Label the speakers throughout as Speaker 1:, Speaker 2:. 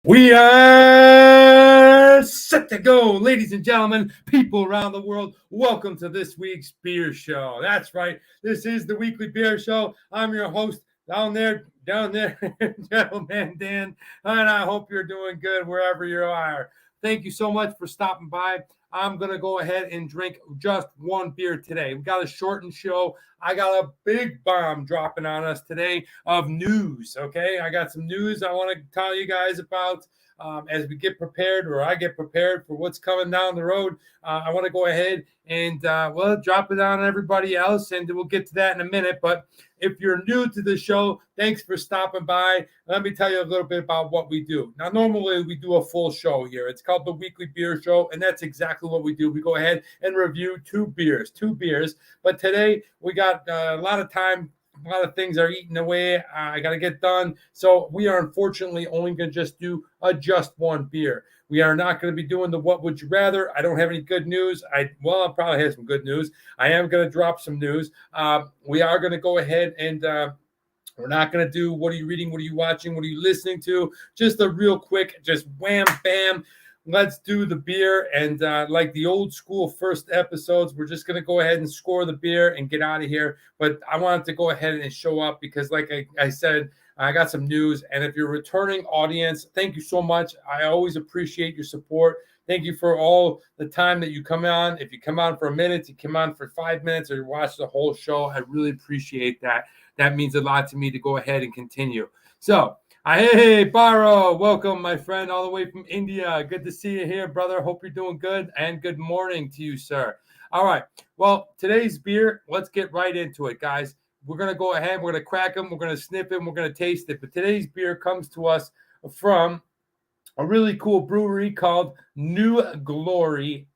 Speaker 1: We are set to go, ladies and gentlemen, people around the world. Welcome to this week's beer show. That's right. This is the weekly beer show. I'm your host down there, gentleman Dan, and I hope you're doing good wherever you are. Thank you so much for stopping by. I'm going to go ahead and drink just one beer today. We got a shortened show. I got a big bomb dropping on us today of news, okay? I got some news I want to tell you guys about as we get prepared, or I get prepared for what's coming down the road. I want to go ahead and, drop it on everybody else, and we'll get to that in a minute. But if you're new to the show, thanks for stopping by. Let me tell you a little bit about what we do. Now, normally we do a full show here. It's called the Weekly Beer Show, and that's exactly what we do. We go ahead and review two beers. But today we got a lot of time. A lot of things are eating away. I got to get done. So we are unfortunately only going to just do just one beer. We are not going to be doing the What Would You Rather. I don't have any good news. I'll probably have some good news. I am going to drop some news. We are going to go ahead and we're not going to do what are you reading, what are you watching, what are you listening to. Just a real quick, just wham, bam. Let's do the beer. And like the old school first episodes, we're just going to go ahead and score the beer and get out of here. But I wanted to go ahead and show up because like I said, I got some news. And if you're a returning audience, thank you so much. I always appreciate your support. Thank you for all the time that you come on. If you come on for a minute, you come on for 5 minutes, or you watch the whole show, I really appreciate that. That means a lot to me to go ahead and continue. So, hey, Baro, welcome, my friend, all the way from India. Good to see you here, brother. Hope you're doing good, and good morning to you, sir. All right. Well, today's beer, let's get right into it, guys. We're going to go ahead. We're going to crack them. We're going to sniff them. We're going to taste it. But today's beer comes to us from a really cool brewery called New Glory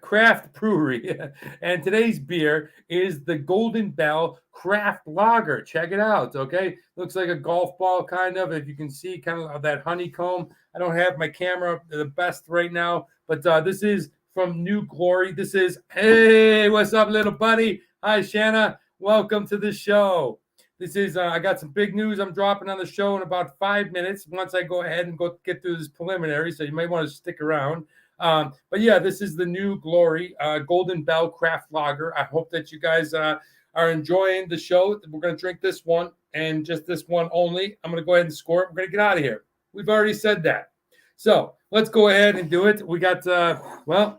Speaker 1: Craft Brewery. And today's beer is the Golden Bell Craft Lager. Check it out, okay? Looks like a golf ball, kind of, if you can see, kind of that honeycomb. I don't have my camera the best right now, but this is from New Glory. This is, hey, what's up, little buddy? Hi, Shanna. Welcome to the show. This is, I got some big news I'm dropping on the show in about 5 minutes once I go ahead and go get through this preliminary, so you might want to stick around. But yeah, this is the New Glory Golden Bell Craft Lager. I hope that you guys are enjoying the show. We're going to drink this one and just this one only. I'm going to go ahead and score it. We're going to get out of here. We've already said that. So let's go ahead and do it. We got,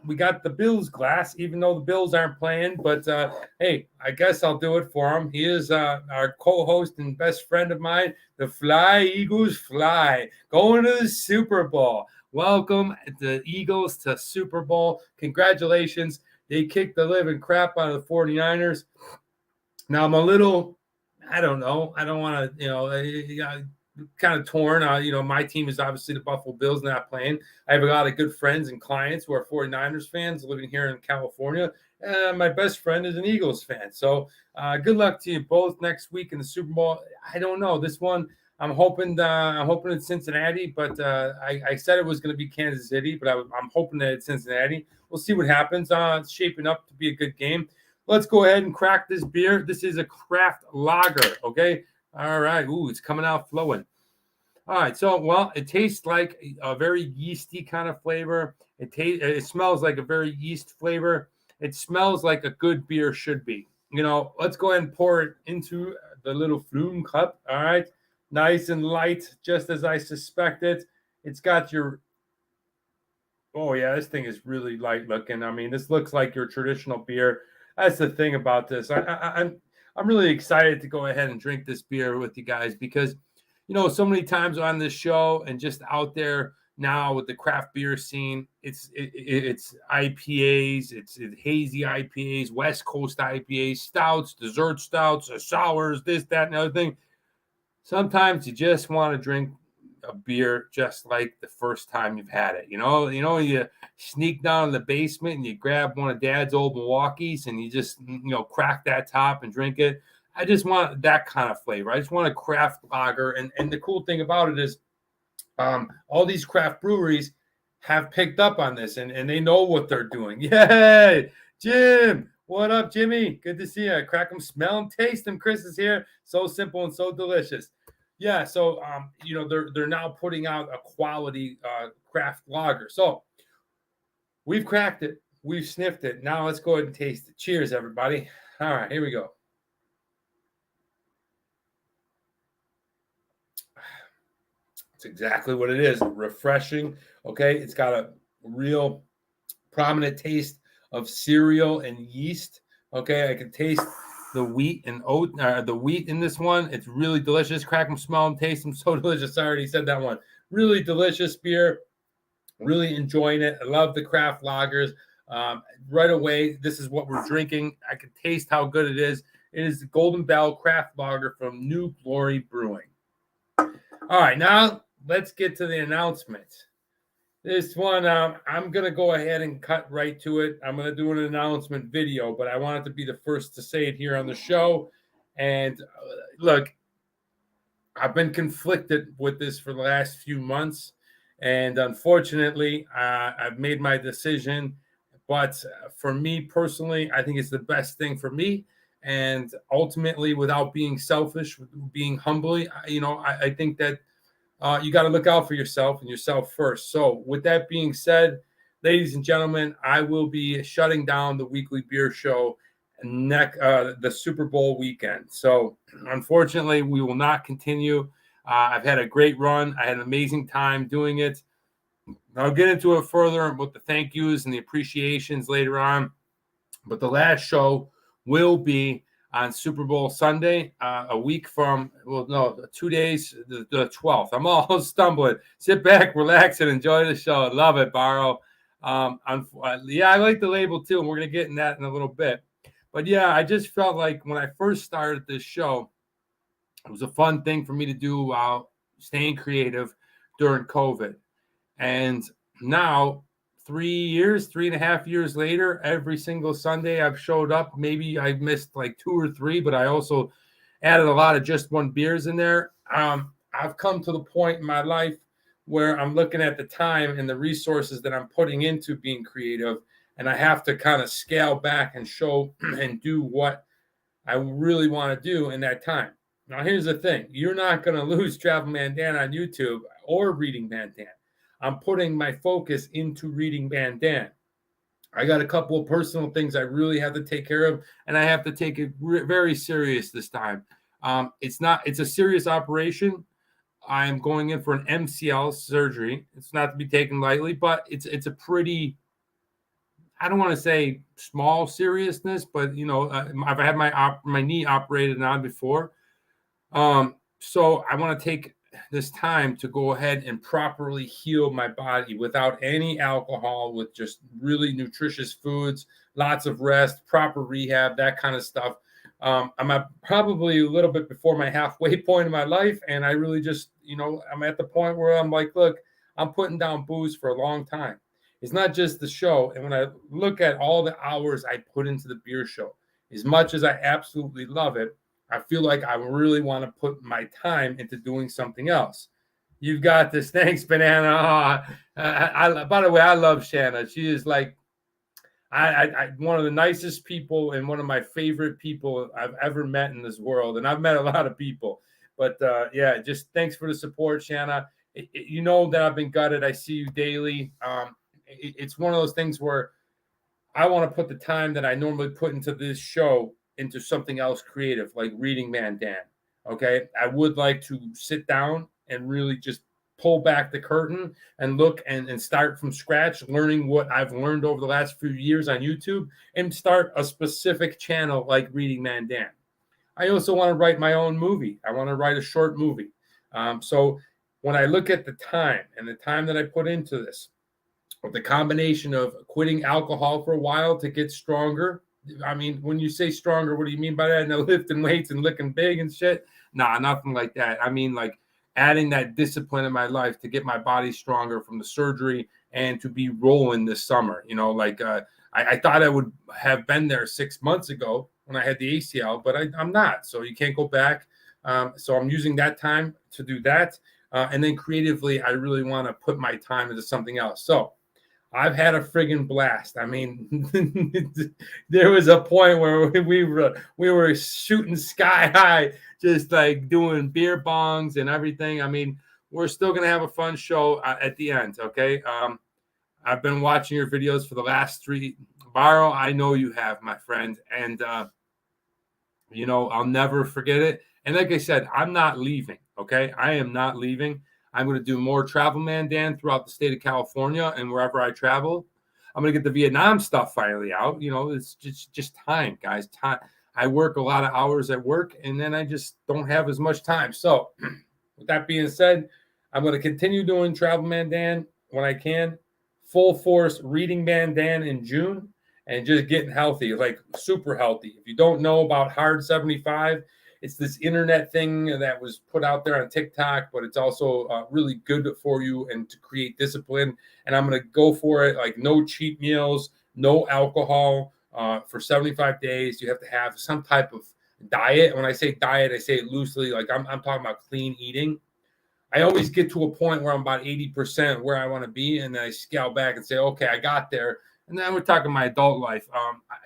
Speaker 1: we got the Bills glass, even though the Bills aren't playing. But, hey, I guess I'll do it for him. He is our co-host and best friend of mine, the Fly Eagles Fly, going to the Super Bowl. Welcome the Eagles to Super Bowl. Congratulations. They kicked the living crap out of the 49ers. Now, I'm a little, I don't know. I don't want to, kind of torn. My team is obviously the Buffalo Bills, not playing. I have a lot of good friends and clients who are 49ers fans living here in California. My best friend is an Eagles fan. So good luck to you both next week in the Super Bowl. I don't know. This one, I'm hoping it's Cincinnati, but I said it was going to be Kansas City, but I'm hoping that it's Cincinnati. We'll see what happens. It's shaping up to be a good game. Let's go ahead and crack this beer. This is a craft lager, okay? All right. Ooh, it's coming out flowing. All right. So, it tastes like a very yeasty kind of flavor. It smells like a very yeast flavor. It smells like a good beer should be. Let's go ahead and pour it into the little flume cup. All right. Nice and light, just as I suspected. It's got your, oh yeah, this thing is really light looking. I mean, this looks like your traditional beer. That's the thing about this. I'm really excited to go ahead and drink this beer with you guys because, so many times on this show and just out there now with the craft beer scene, it's IPAs, it's hazy IPAs, West Coast IPAs, stouts, dessert stouts, sours, this, that, and other thing. Sometimes you just want to drink a beer just like the first time you've had it. You sneak down in the basement and you grab one of Dad's old Milwaukees and you just, crack that top and drink it. I just want that kind of flavor. I just want a craft lager. And the cool thing about it is all these craft breweries have picked up on this and they know what they're doing. Yay! Jim! What up, Jimmy? Good to see you. Crack them, smell them, taste them. Chris is here. So simple and so delicious. Yeah, so they're now putting out a quality craft lager. So we've cracked it, we've sniffed it. Now let's go ahead and taste it. Cheers, everybody. All right, here we go. It's exactly what it is. Refreshing. Okay, it's got a real prominent taste of cereal and yeast. Okay, I can taste the wheat and the wheat in this one. It's really delicious. Crack them, smell them, taste them. So delicious. I already said that one. Really delicious beer. Really enjoying it. I love the craft lagers. Right away, this is what we're drinking. I can taste how good it is. It is the Golden Bell Craft Lager from New Glory Brewing. All right, now let's get to the announcement. This one, I'm going to go ahead and cut right to it. I'm going to do an announcement video, but I wanted to be the first to say it here on the show. And look, I've been conflicted with this for the last few months. And unfortunately, I've made my decision. But for me personally, I think it's the best thing for me. And ultimately, without being selfish, being humbly, I think that you got to look out for yourself and yourself first. So, with that being said, ladies and gentlemen, I will be shutting down the weekly beer show the Super Bowl weekend. So, unfortunately, we will not continue. I've had a great run. I had an amazing time doing it. I'll get into it further with the thank yous and the appreciations later on. But the last show will be on Super Bowl Sunday, a week from, 2 days, the 12th. I'm all stumbling. Sit back, relax, and enjoy the show. I love it, Barrow. Yeah, I like the label too, and we're going to get in that in a little bit. But yeah, I just felt like when I first started this show, it was a fun thing for me to do while staying creative during COVID. And now, 3.5 years later, every single Sunday I've showed up. Maybe I missed like 2 or 3, but I also added a lot of just one beers in there. I've come to the point in my life where I'm looking at the time and the resources that I'm putting into being creative, and I have to kind of scale back and show and do what I really want to do in that time. Now, here's the thing. You're not going to lose Travel Man Dan on YouTube or Reading Man Dan. I'm putting my focus into Reading Man Dan. I got a couple of personal things I really have to take care of, and I have to take it very serious this time. It's a serious operation. I'm going in for an MCL surgery. It's not to be taken lightly, but it's a pretty, I don't want to say small seriousness, but I've had my knee operated on before. So I want to take this time to go ahead and properly heal my body without any alcohol, with just really nutritious foods, lots of rest, proper rehab, that kind of stuff. I'm probably a little bit before my halfway point in my life, and I really just, I'm at the point where I'm like, look, I'm putting down booze for a long time. It's not just the show. And when I look at all the hours I put into the beer show, as much as I absolutely love it, I feel like I really want to put my time into doing something else. You've got this. Thanks, Banana. By the way, I love Shanna. She is like one of the nicest people and one of my favorite people I've ever met in this world. And I've met a lot of people. But yeah, just thanks for the support, Shanna. You know that I've been gutted. I see you daily. It's one of those things where I want to put the time that I normally put into this show into something else creative, like Reading Man Dan. Okay. I would like to sit down and really just pull back the curtain and look and start from scratch, learning what I've learned over the last few years on YouTube, and start a specific channel like Reading Man Dan. I also want to write my own movie. I want to write a short movie. So when I look at the time and the time that I put into this, with the combination of quitting alcohol for a while to get stronger. I mean, when you say stronger, what do you mean by that? No, lifting weights and looking big and shit? Nah, nothing like that. I mean, like adding that discipline in my life to get my body stronger from the surgery and to be rolling this summer. I thought I would have been there 6 months ago when I had the ACL, but I'm not. So you can't go back. So I'm using that time to do that. And then creatively, I really want to put my time into something else. So I've had a friggin' blast. I mean, there was a point where we were shooting sky high, just like doing beer bongs and everything. I mean, we're still gonna have a fun show at the end. Okay. I've been watching your videos for the last 3. Baro, I know you have, my friend, and I'll never forget it. And like I said, I'm not leaving. Okay, I am not leaving. I'm going to do more Travel Man Dan throughout the state of California and wherever I travel. I'm going to get the Vietnam stuff finally out. It's just time, guys. Time. I work a lot of hours at work, and then I just don't have as much time. So, with that being said, I'm going to continue doing Travel Man Dan when I can. Full force Reading Man Dan in June, and just getting healthy, like super healthy. If you don't know about Hard 75, it's this internet thing that was put out there on TikTok, but it's also really good for you and to create discipline. And I'm going to go for it, like no cheat meals, no alcohol for 75 days. You have to have some type of diet. When I say diet, I say it loosely. Like I'm talking about clean eating. I always get to a point where I'm about 80% where I want to be, and then I scale back and say, okay, I got there. And then we're talking my adult life.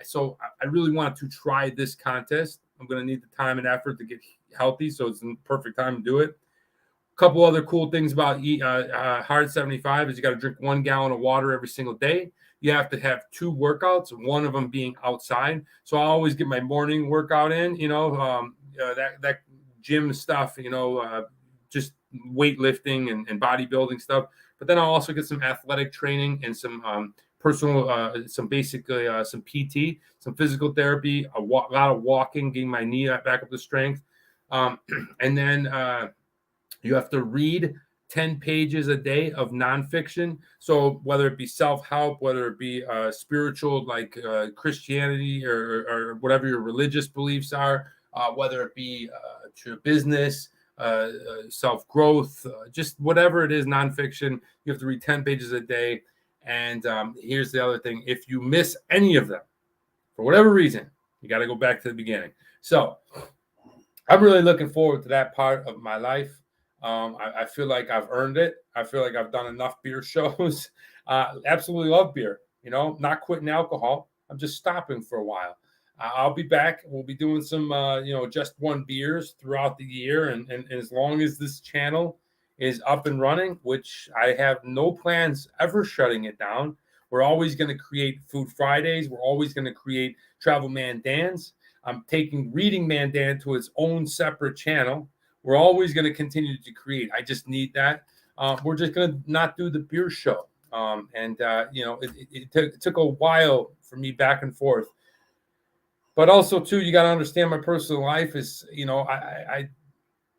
Speaker 1: So I really want to try this contest. I'm going to need the time and effort to get healthy, so it's the perfect time to do it. A couple other cool things about Hard 75 is you got to drink 1 gallon of water every single day. You have to have 2 workouts, one of them being outside. So I always get my morning workout in, that gym stuff, just weightlifting and bodybuilding stuff. But then I'll also get some athletic training and some personal, some basically some PT, some physical therapy, a lot of walking, getting my knee back up to strength. And then you have to read 10 pages a day of nonfiction. So whether it be self-help, whether it be spiritual, like Christianity or whatever your religious beliefs are, whether it be to business, self-growth, just whatever it is, nonfiction, you have to read 10 pages a day. And here's the other thing. If you miss any of them, for whatever reason, you got to go back to the beginning. So I'm really looking forward to that part of my life. I feel like I've earned it. I feel like I've done enough beer shows. Absolutely love beer, not quitting alcohol. I'm just stopping for a while. I'll be back. We'll be doing some, just one beers throughout the year. And as long as this channel is up and running, which I have no plans ever shutting it down, we're always going to create Food Fridays. We're always going to create Travel Man Dan's. I'm taking Reading Man Dan to its own separate channel. We're always going to continue to create. I just need that. We're just going to not do the beer show. It took a while for me back and forth. But also, too, you got to understand my personal life is,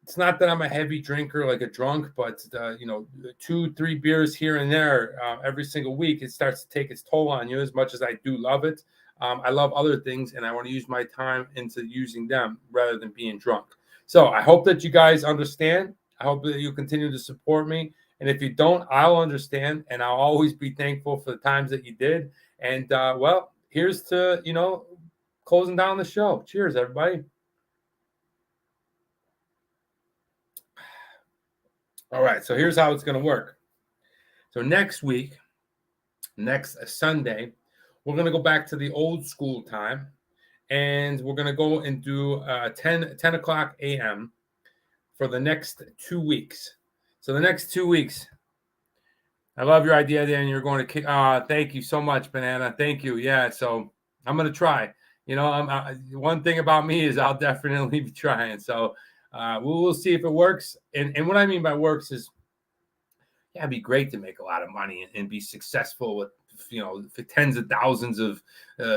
Speaker 1: it's not that I'm a heavy drinker like a drunk, but, 2-3 beers here and there every single week, it starts to take its toll on you. As much as I do love it, I love other things, and I want to use my time into using them rather than being drunk. So I hope that you guys understand. I hope that you continue to support me. And if you don't, I'll understand, and I'll always be thankful for the times that you did. And, here's to, closing down the show. Cheers, everybody. All right, so here's how it's going to work. So next Sunday, we're going to go back to the old school time, and we're going to go and do 10 o'clock a.m. for the next 2 weeks. So the next 2 weeks, I love your idea, Dan. You're going to thank you so much, Banana. Thank you. Yeah, so I'm going to try. One thing about me is I'll definitely be trying. So we'll see if it works. And what I mean by works is, it'd be great to make a lot of money and be successful with, for tens of thousands of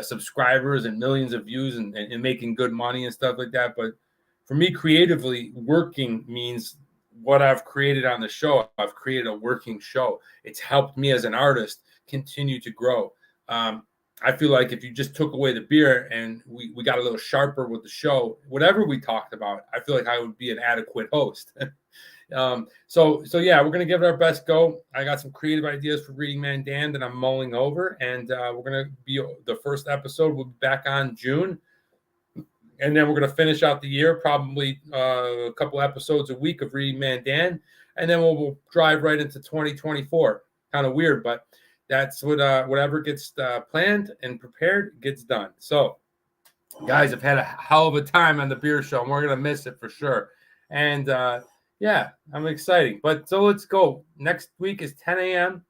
Speaker 1: subscribers and millions of views and making good money and stuff like that. But for me, creatively, working means what I've created on the show. I've created a working show. It's helped me as an artist continue to grow. I feel like if you just took away the beer and we got a little sharper with the show, whatever we talked about, I feel like I would be an adequate host. So yeah, we're going to give it our best go. I got some creative ideas for Reading Man Dan that I'm mulling over, and we're going to be the first episode. We'll be back on June, and then we're going to finish out the year, probably a couple episodes a week of Reading Man Dan, and then we'll drive right into 2024. Kind of weird, but that's what whatever gets planned and prepared gets done. So, guys, I've had a hell of a time on the beer show, and we're gonna miss it for sure. And yeah, I'm excited. But so let's go. Next week is 10 a.m.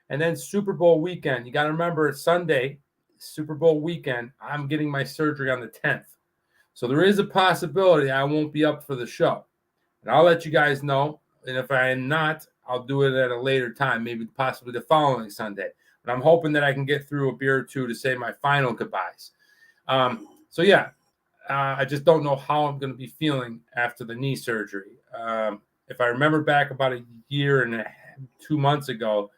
Speaker 1: and then Super Bowl weekend. You got to remember it's Sunday, Super Bowl weekend. I'm getting my surgery on the 10th, so there is a possibility I won't be up for the show, and I'll let you guys know. And if I am not, I'll do it at a later time, maybe possibly the following Sunday. But I'm hoping that I can get through a beer or two to say my final goodbyes. So yeah, I just don't know how I'm going to be feeling after the knee surgery. If I remember back about a year and 2 months ago,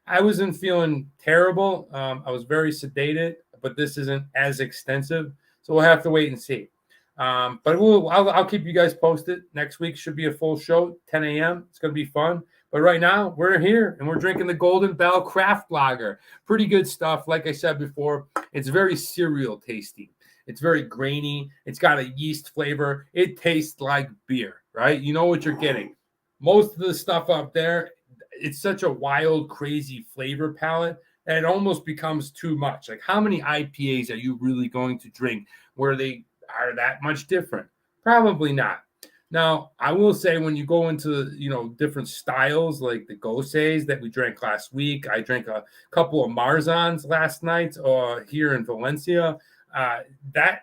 Speaker 1: I wasn't feeling terrible. I was very sedated, but this isn't as extensive, so we'll have to wait and see. But I'll keep you guys posted. Next week should be a full show, 10 a.m. It's going to be fun. But right now, we're here, and we're drinking the Golden Bell Craft Lager. Pretty good stuff. Like I said before, it's very cereal tasty. It's very grainy. It's got a yeast flavor. It tastes like beer, right? You know what you're getting. Most of the stuff up there, it's such a wild, crazy flavor palette that it almost becomes too much. Like, how many IPAs are you really going to drink where they are that much different? Probably not. Now, I will say when you go into, different styles like the Goses that we drank last week, I drank a couple of Marzans last night here in Valencia. That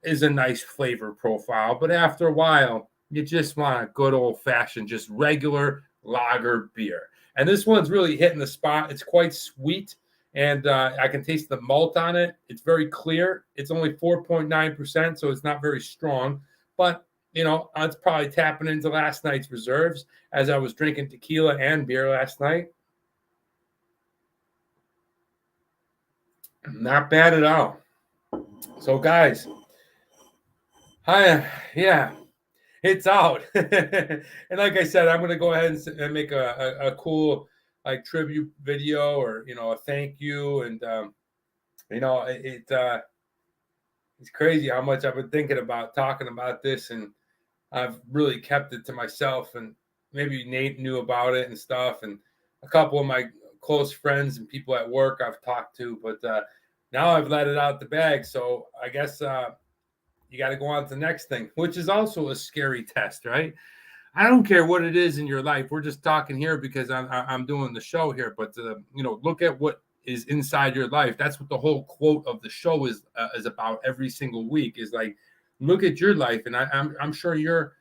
Speaker 1: is a nice flavor profile, but after a while, you just want a good old-fashioned, just regular lager beer. And this one's really hitting the spot. It's quite sweet, and I can taste the malt on it. It's very clear. It's only 4.9%, so it's not very strong, but it's probably tapping into last night's reserves as I was drinking tequila and beer last night. Not bad at all. So, guys, yeah, it's out. And like I said, I'm going to go ahead and make a cool like tribute video or, a thank you. And, it's crazy how much I've been thinking about talking about this, and I've really kept it to myself, and maybe Nate knew about it and stuff. And a couple of my close friends and people at work I've talked to, but now I've let it out the bag. So I guess you got to go on to the next thing, which is also a scary test, right? I don't care what it is in your life. We're just talking here because I'm doing the show here. But look at what is inside your life. That's what the whole quote of the show is about every single week. Is like, look at your life, and I'm sure you're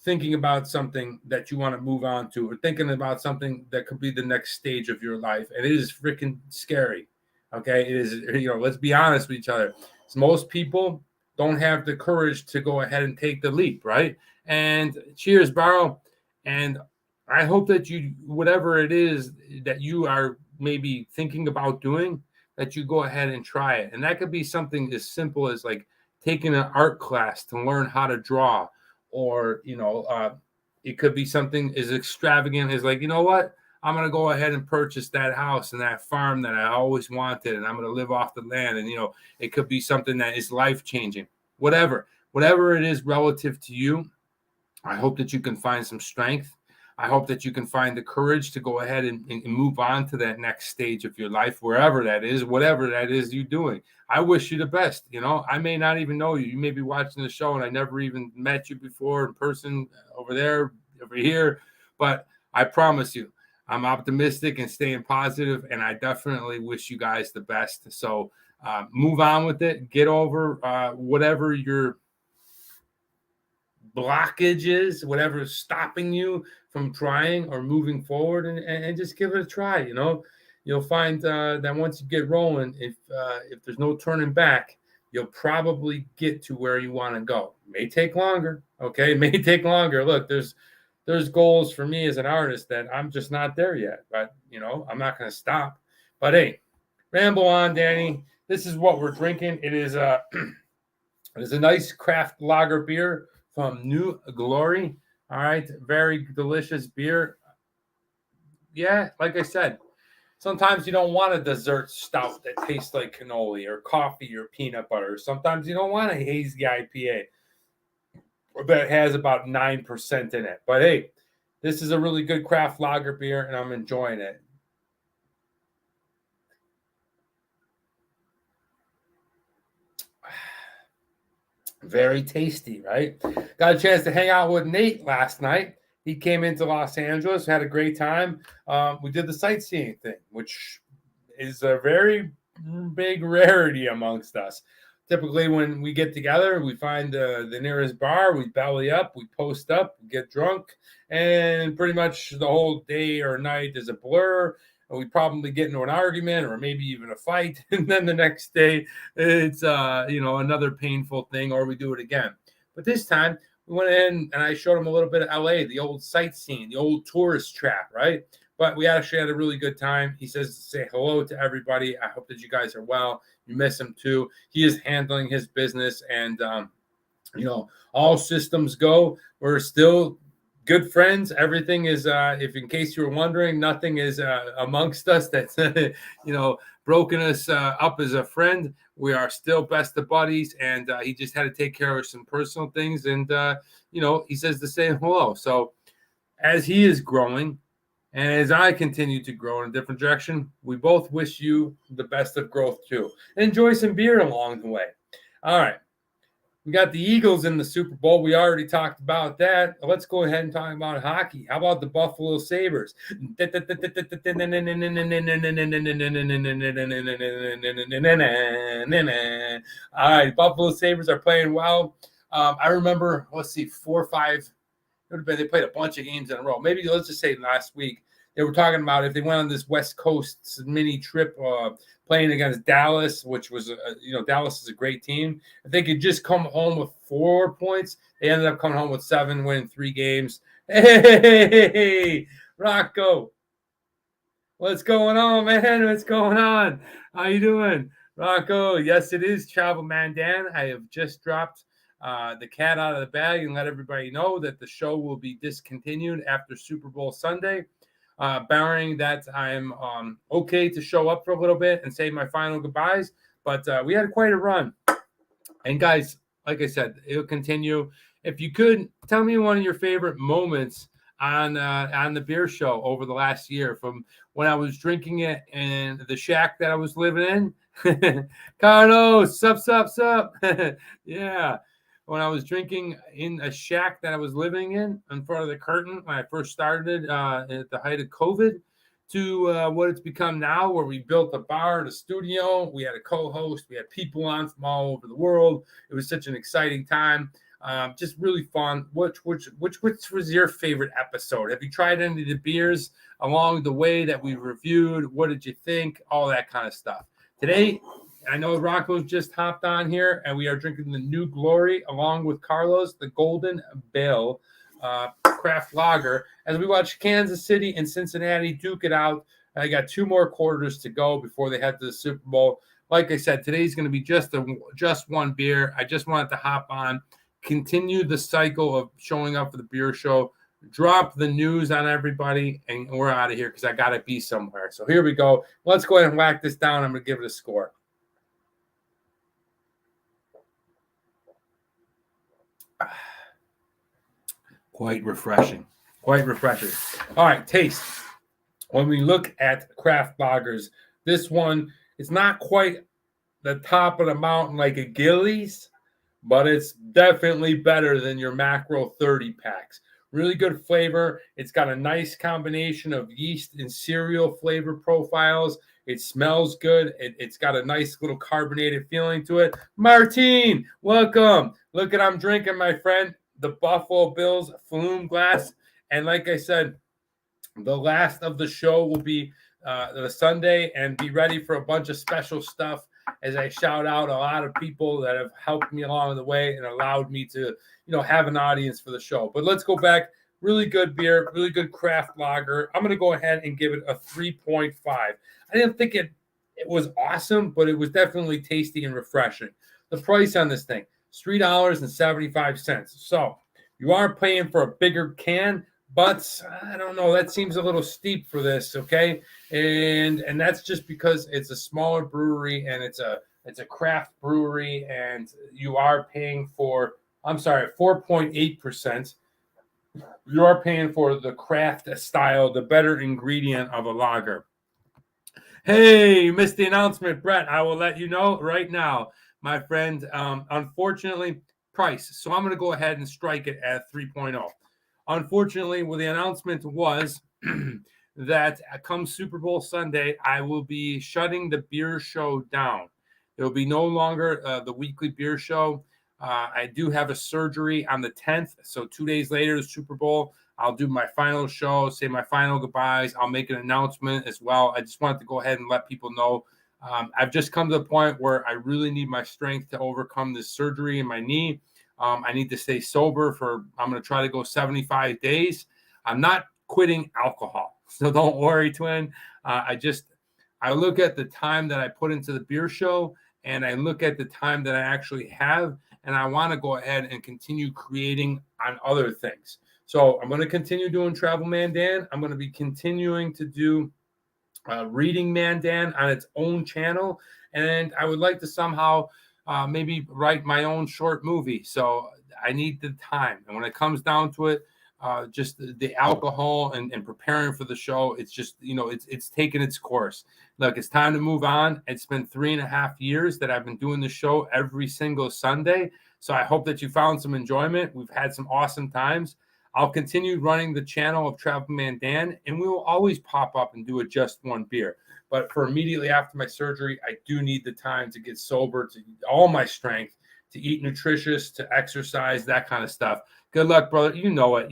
Speaker 1: thinking about something that you want to move on to, or thinking about something that could be the next stage of your life, and it is freaking scary. Okay, it is. Let's be honest with each other. So most people don't have the courage to go ahead and take the leap, right? And cheers, Barrow. And I hope that you, whatever it is that you are maybe thinking about doing, that you go ahead and try it. And that could be something as simple as like taking an art class to learn how to draw, or it could be something as extravagant as like, you know what? I'm going to go ahead and purchase that house and that farm that I always wanted, and I'm going to live off the land. And, it could be something that is life-changing, whatever it is relative to you. I hope that you can find some strength. I hope that you can find the courage to go ahead and move on to that next stage of your life, wherever that is, whatever that is you're doing. I wish you the best. I may not even know you. You may be watching the show and I never even met you before in person over there, over here. But I promise you, I'm optimistic and staying positive, and I definitely wish you guys the best. So move on with it. Get over whatever your blockage is, whatever is stopping you from trying or moving forward, and just give it a try. You'll find that once you get rolling, if there's no turning back, you'll probably get to where you want to go. It may take longer. Okay. It may take longer. Look, there's goals for me as an artist that I'm just not there yet, but I'm not going to stop. But hey, ramble on, Danny. This is what we're drinking. It is it is a nice craft lager beer from New Glory. All right, very delicious beer. Yeah, like I said, sometimes you don't want a dessert stout that tastes like cannoli or coffee or peanut butter. Sometimes you don't want a hazy IPA that has about 9% in it. But hey, this is a really good craft lager beer, and I'm enjoying it. Very tasty, right? Got a chance to hang out with Nate last night. He came into Los Angeles, had a great time. We did the sightseeing thing, which is a very big rarity amongst us. Typically, when we get together, we find the nearest bar, we belly up, we post up, we get drunk, and pretty much the whole day or night is a blur. And we probably get into an argument or maybe even a fight, and then the next day it's another painful thing, or we do it again. But this time we went in and I showed him a little bit of LA, the old sightseeing, the old tourist trap, right? But we actually had a really good time. He says, say hello to everybody. I hope that you guys are well. You miss him too. He is handling his business, and all systems go. We're still good friends. Everything is, if in case you were wondering, nothing is amongst us that's broken us up as a friend. We are still best of buddies, and he just had to take care of some personal things, and he says to say hello. So as he is growing, and as I continue to grow in a different direction, we both wish you the best of growth too. Enjoy some beer along the way. All right. We got the Eagles in the Super Bowl. We already talked about that. Let's go ahead and talk about hockey. How about the Buffalo Sabres? All right, Buffalo Sabres are playing well. I remember, let's see, 4 or 5. They played a bunch of games in a row. Maybe let's just say last week they were talking about if they went on this West Coast mini trip playing against Dallas, which was, Dallas is a great team. If they could just come home with 4 points, they ended up coming home with 7, winning 3 games. Hey, Rocco, what's going on, man? What's going on? How you doing, Rocco? Yes, it is Travel Man Dan. I have just dropped the cat out of the bag and let everybody know that the show will be discontinued after Super Bowl Sunday. Barring that I'm okay to show up for a little bit and say my final goodbyes. But we had quite a run. And guys, like I said, it'll continue. If you could tell me one of your favorite moments on the beer show over the last year, from when I was drinking it in the shack that I was living in. Carlos, sup. Yeah. When I was drinking in a shack that I was living in front of the curtain when I first started at the height of COVID, to what it's become now, where we built a bar and a studio. We had a co-host. We had people on from all over the world. It was such an exciting time. Just really fun. Which was your favorite episode? Have you tried any of the beers along the way that we reviewed? What did you think? All that kind of stuff. Today, I know Rocco's just hopped on here, and we are drinking the New Glory along with Carlos, the Golden Bell craft lager, as we watch Kansas City and Cincinnati duke it out. I got 2 more quarters to go before they head to the Super Bowl. Like I said, today's going to be just one beer. I just wanted to hop on, continue the cycle of showing up for the beer show, drop the news on everybody, and we're out of here because I got to be somewhere. So here we go. Let's go ahead and whack this down. I'm going to give it a score. Quite refreshing. All right, taste. When we look at craft lagers, this one is not quite the top of the mountain like a Gillies, but it's definitely better than your Macro 30 packs. Really good flavor. It's got a nice combination of yeast and cereal flavor profiles. It smells good. It's got a nice little carbonated feeling to it. Martine, welcome. Look at I'm drinking, my friend, the Buffalo Bills Flume glass. And like I said, the last of the show will be the Sunday, and be ready for a bunch of special stuff as I shout out a lot of people that have helped me along the way and allowed me to, have an audience for the show. But let's go back. Really good beer, really good craft lager. I'm going to go ahead and give it a 3.5. I didn't think it was awesome, but it was definitely tasty and refreshing. The price on this thing is $3.75. So you are paying for a bigger can, but I don't know. That seems a little steep for this, okay? And that's just because it's a smaller brewery and it's a craft brewery, and you are paying for 4.8%. You are paying for the craft style, the better ingredient of a lager. Hey, you missed the announcement, Brett. I will let you know right now, my friend. Unfortunately, price. So I'm going to go ahead and strike it at 3.0. Unfortunately, well, the announcement was that come Super Bowl Sunday, I will be shutting the beer show down. There will be no longer the weekly beer show. I do have a surgery on the 10th. So 2 days later, the Super Bowl, I'll do my final show, say my final goodbyes. I'll make an announcement as well. I just wanted to go ahead and let people know. I've just come to the point where I really need my strength to overcome this surgery in my knee. I need to stay sober I'm going to try to go 75 days. I'm not quitting alcohol. So don't worry, twin. I look at the time that I put into the beer show, and I look at the time that I actually have, and I want to go ahead and continue creating on other things. So I'm going to continue doing Travel Man Dan. I'm going to be continuing to do Reading Man Dan on its own channel. And I would like to somehow maybe write my own short movie. So I need the time. And when it comes down to it, just the alcohol and preparing for the show, it's just, it's taken its course. Look, it's time to move on. It's been 3.5 years that I've been doing the show every single Sunday. So I hope that you found some enjoyment. We've had some awesome times. I'll continue running the channel of Travel Man Dan, and we will always pop up and do a just one beer. But for immediately after my surgery, I do need the time to get sober, to all my strength, to eat nutritious, to exercise, that kind of stuff. Good luck, brother. You know it.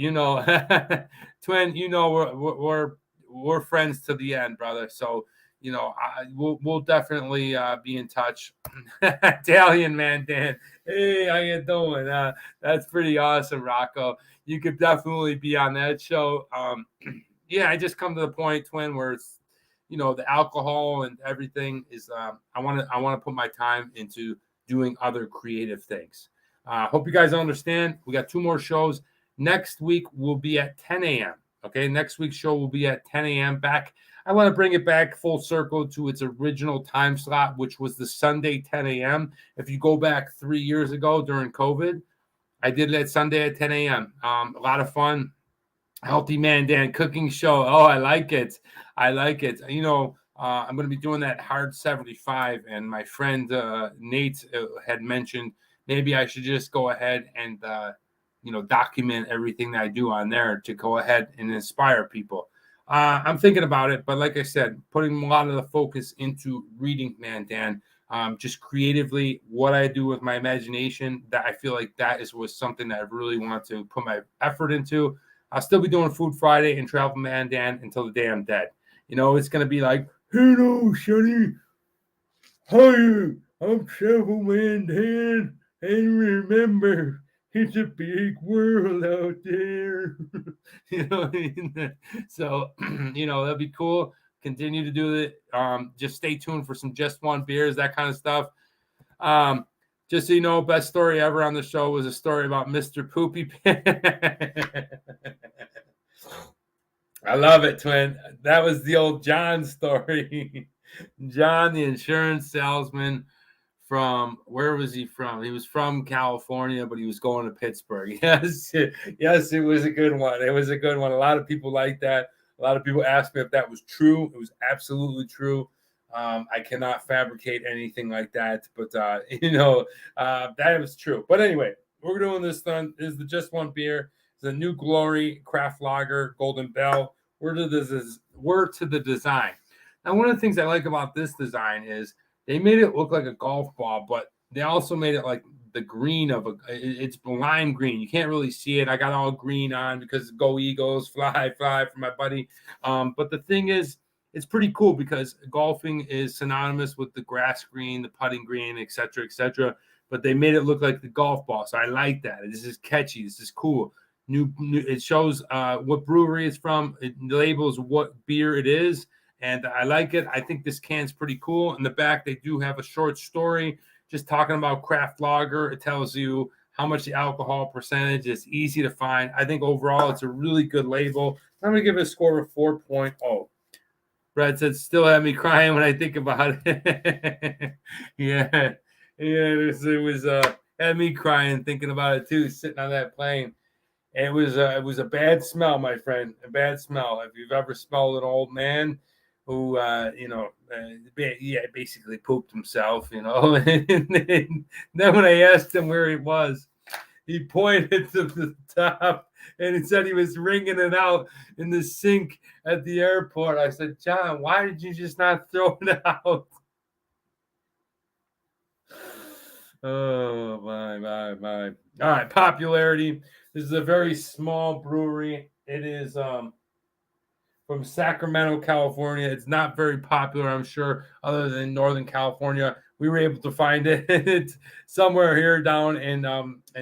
Speaker 1: Twin. We're friends to the end, brother. So we'll definitely be in touch. Italian Man Dan. Hey, how you doing? That's pretty awesome, Rocco. You could definitely be on that show. Yeah, I just come to the point, twin, where it's, the alcohol and everything is. I want to put my time into doing other creative things. Hope you guys understand. We got 2 more shows. Next week will be at 10 a.m. Okay, next week's show will be at 10 a.m. back. I want to bring it back full circle to its original time slot, which was the Sunday 10 a.m. If you go back 3 years ago during COVID, I did that Sunday at 10 a.m. A lot of fun. Healthy Man Dan cooking show. Oh, I like it. I'm going to be doing that hard 75, and my friend Nate had mentioned maybe I should just go ahead and document everything that I do on there to go ahead and inspire people. I'm thinking about it, but like I said, putting a lot of the focus into Reading Man Dan, just creatively what I do with my imagination, that I feel like that was something that I really want to put my effort into. I'll still be doing Food Friday and Travel Man Dan until the day I'm dead. It's going to be like, hello, Sonny. Hi, I'm Travel Man Dan. And remember, it's a big world out there. You know what I mean? So, that'd be cool. Continue to do it. Just stay tuned for some Just One beers, that kind of stuff. Just so you know, best story ever on the show was a story about Mr. Poopy Pants. I love it, twin. That was the old John story. John, the insurance salesman from, where was he from? He was from California, but he was going to Pittsburgh. Yes, it was a good one. It was a good one. A lot of people like that. A lot of people asked me if that was true. It was absolutely true. I cannot fabricate anything like that, but that was true. But anyway, we're doing this one. This is the Just One beer. It's a New Glory Craft Lager Golden Bell. We're to the design. Now, one of the things I like about this design is they made it look like a golf ball, but they also made it like the green of it's lime green. You can't really see it. I got all green on because go Eagles, fly for my buddy. But the thing is, it's pretty cool because golfing is synonymous with the grass green, the putting green, et cetera, et cetera. But they made it look like the golf ball. So I like that. This is catchy. This is cool. New it shows what brewery it's from. It labels what beer it is. And I like it. I think this can's pretty cool. In the back, they do have a short story just talking about craft lager. It tells you how much the alcohol percentage is. Easy to find. I think overall it's a really good label. I'm going to give it a score of 4.0. Brad said, still had me crying when I think about it. Yeah, it was had me crying thinking about it too, sitting on that plane. It was a bad smell, my friend, a bad smell. If you've ever smelled an old man who, basically pooped himself, and then when I asked him where he was, he pointed to the top and he said he was wringing it out in the sink at the airport. I said, John, why did you just not throw it out? Oh, my. All right, popularity. This is a very small brewery. It is from Sacramento, California. It's not very popular, I'm sure, other than Northern California. We were able to find it somewhere here down in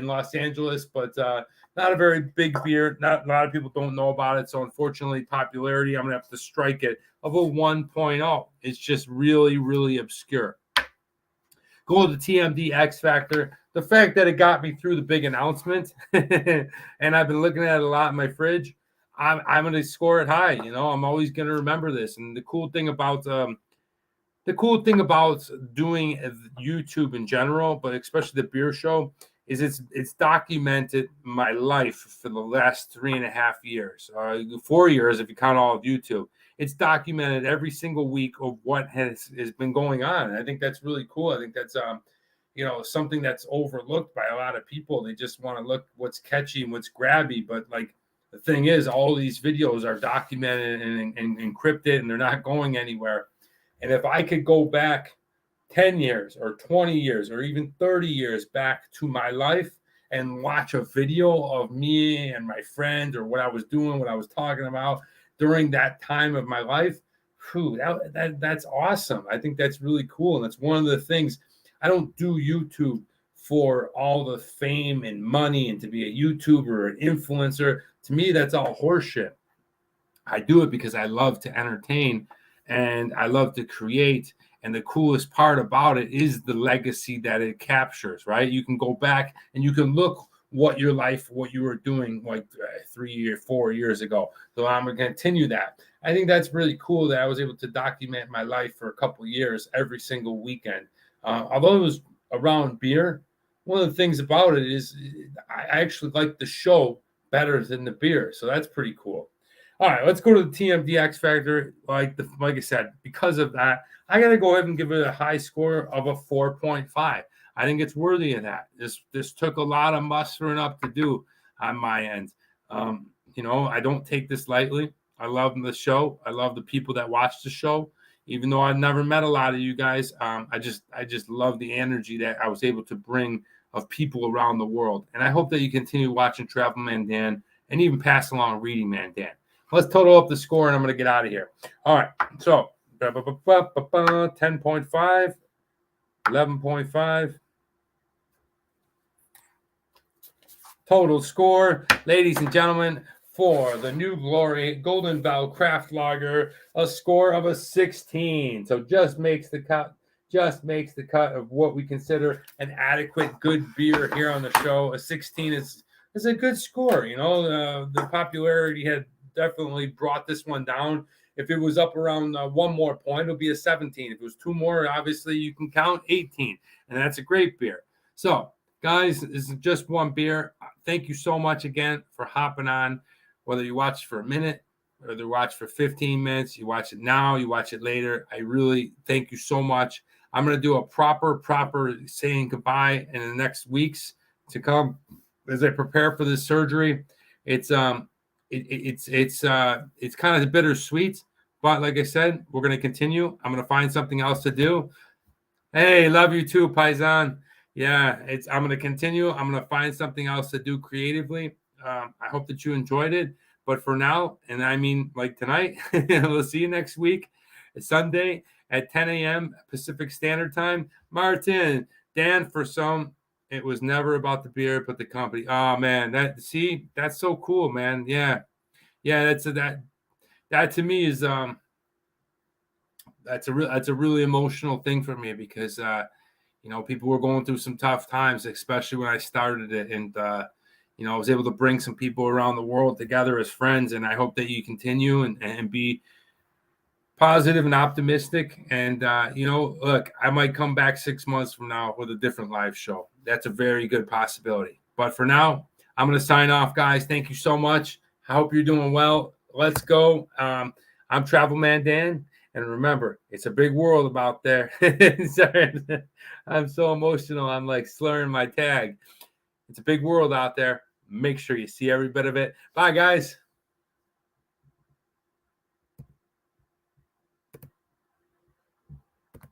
Speaker 1: Los Angeles, but not a very big beer. Not a lot of people don't know about it. So unfortunately, popularity, I'm gonna have to strike it of a 1.0. It's just really, really obscure. Go to the TMD X Factor. The fact that it got me through the big announcement, and I've been looking at it a lot in my fridge. I'm going to score it high. You know, I'm always going to remember this. And the cool thing about doing YouTube in general, but especially the beer show, is it's documented my life for the last 3.5 years, 4 years if you count all of YouTube. It's documented every single week of what has been going on. And I think that's really cool. I think that's something that's overlooked by a lot of people. They just want to look what's catchy and what's grabby, but like the thing is, all these videos are documented and encrypted, and they're not going anywhere. And if I could go back 10 years or 20 years or even 30 years back to my life and watch a video of me and my friends or what I was doing, what I was talking about during that time of my life, that's awesome. I think that's really cool. And that's one of the things. I don't do YouTube for all the fame and money and to be a YouTuber or an influencer. To me, that's all horseshit. I do it because I love to entertain and I love to create. And the coolest part about it is the legacy that it captures, right? You can go back and you can look what you were doing like 3 or 4 years ago. So I'm going to continue that. I think that's really cool that I was able to document my life for a couple of years every single weekend. Although it was around beer, one of the things about it is I actually like the show better than the beer. So that's pretty cool. All right, let's go to the TMD X Factor. Like I said, because of that, I got to go ahead and give it a high score of a 4.5. I think it's worthy of that. This took a lot of mustering up to do on my end. I don't take this lightly. I love the show. I love the people that watch the show. Even though I've never met a lot of you guys, I just love the energy that I was able to bring of people around the world. And I hope that you continue watching Travel Man Dan and even pass along Reading Man Dan. Let's total up the score, and I'm going to get out of here. All right, so 10.5, 11.5. Total score, ladies and gentlemen, for the New Glory Golden Bell Craft Lager, a score of a 16. So just makes the cut of what we consider an adequate good beer here on the show. A 16 is a good score. The popularity had definitely brought this one down. If it was up around one more point, it would be a 17. If it was two more, obviously you can count 18, and that's a great beer. So, guys, this is just one beer. Thank you so much again for hopping on. Whether you watch for a minute, or you watch for 15 minutes, you watch it now, you watch it later. I really thank you so much. I'm going to do a proper saying goodbye in the next weeks to come as I prepare for this surgery. It's kind of bittersweet, but like I said, we're going to continue. I'm going to find something else to do. Hey, love you too, Paisan. Yeah, I'm going to continue. I'm going to find something else to do creatively. I hope that you enjoyed it. But for now, and I mean like tonight, we'll see you next week. It's Sunday at 10 a.m. Pacific Standard Time. Martin, Dan, for some, it was never about the beer, but the company. Oh, man, that's so cool, man. Yeah, that to me is that's a really emotional thing for me because people were going through some tough times, especially when I started it, and I was able to bring some people around the world together as friends, and I hope that you continue and be positive and optimistic. And look, I might come back 6 months from now with a different live show. That's a very good possibility. But for now, I'm going to sign off, guys. Thank you so much. I hope you're doing well. Let's go. I'm Travel Man Dan. And remember, it's a big world out there. Sorry, I'm so emotional. I'm like slurring my tag. It's a big world out there. Make sure you see every bit of it. Bye, guys.